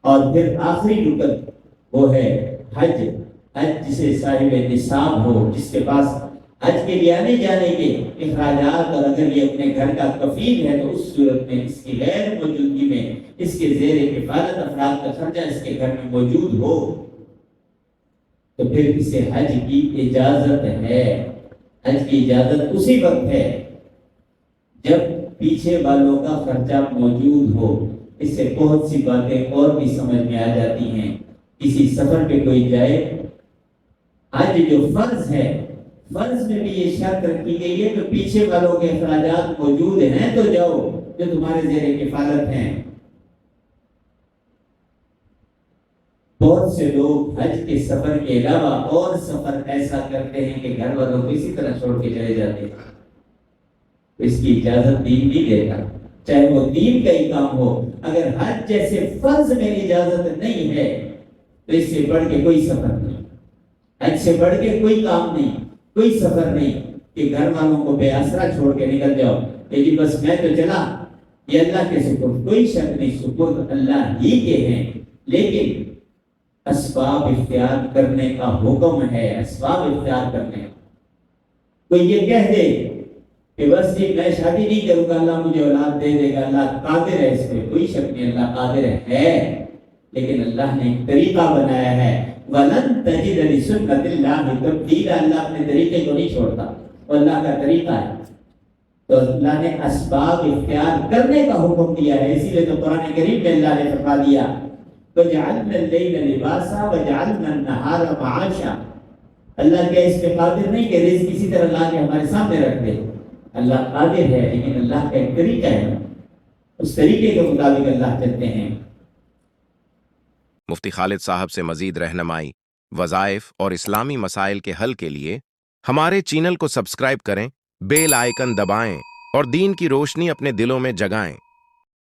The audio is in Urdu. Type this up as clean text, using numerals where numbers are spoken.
اور پھر آخری رکن وہ ہے حج. حج جسے صاحب نصاب ہو، جس کے پاس حج کے لیے آنے جانے کے اخراجات، اور اگر یہ اپنے گھر کا کفیل ہے تو اس صورت میں اس کی غیر موجودگی میں اس کے زیر کفالت افراد کا خرچہ اس کے گھر میں موجود ہو تو پھر اسے حج کی اجازت ہے. حج کی اجازت اسی وقت ہے جب پیچھے والوں کا خرچہ موجود ہو. اس سے بہت سی باتیں اور بھی سمجھ میں آ جاتی ہیں. کسی سفر پہ کوئی جائے، حج جو فرض ہے، فرض میں بھی یہ شرط رکھی گئی ہے کہ پیچھے والوں کے اخراجات موجود ہیں تو جاؤ جو تمہارے زیر کفالت ہیں. بہت سے لوگ حج کے سفر کے علاوہ اور سفر ایسا کرتے ہیں کہ گھر والوں کو اسی طرح چھوڑ کے چلے جاتے ہیں. اس کی اجازت دین نہیں دیتا، چاہے وہ دین کا ہی کام ہو. اگر حج جیسے فرض میں اجازت نہیں ہے تو اس سے بڑھ کے کوئی سفر نہیں، حج سے بڑھ کے کوئی کام نہیں، کوئی سفر نہیں کہ گھر والوں کو بے آسرا چھوڑ کے نکل جاؤ کہ جی بس میں تو چلا. یہ اللہ کے سپرد، کوئی شک نہیں، سپرد اللہ ہی کے ہیں، لیکن اسباب اختیار کرنے کا حکم ہے. اسباب اختیار کرنے کا. کوئی یہ کہہ دے کہ بس یہ میں شادی نہیں کروں گا اللہ مجھے اولاد دے دے گا، اللہ قادر ہے اس پہ، کوئی شک نہیں اللہ قادر ہے، لیکن اللہ نے ایک طریقہ بنایا ہے. وَلَن تَجِدَ لِسُنَّتِ اللَّهِ تَبْدِيلًا. اللہ اپنے طریقے کو نہیں چھوڑتا، وہ اللہ کا طریقہ ہے. تو اللہ نے اسباب اختیار کرنے کا حکم دیا ہے. اسی لیے تو قرآن کریم میں اللہ نے فرما دیا وَجَعَلْنَا اللَّيْلَ لِبَاسًا وَجَعَلْنَا النَّهَارَ مَعَاشًا. اللہ کیا اس پہ قادر نہیں کہ رزق کسی طرح لا کے ہمارے سامنے رکھ دے؟ اللہ قادر ہے، لیکن اللہ کا ایک طریقہ ہے، اس طریقے کے مطابق اللہ چلتے ہیں. مفتی خالد صاحب سے مزید رہنمائی، وظائف اور اسلامی مسائل کے حل کے لیے ہمارے چینل کو سبسکرائب کریں، بیل آئیکن دبائیں اور دین کی روشنی اپنے دلوں میں جگائیں.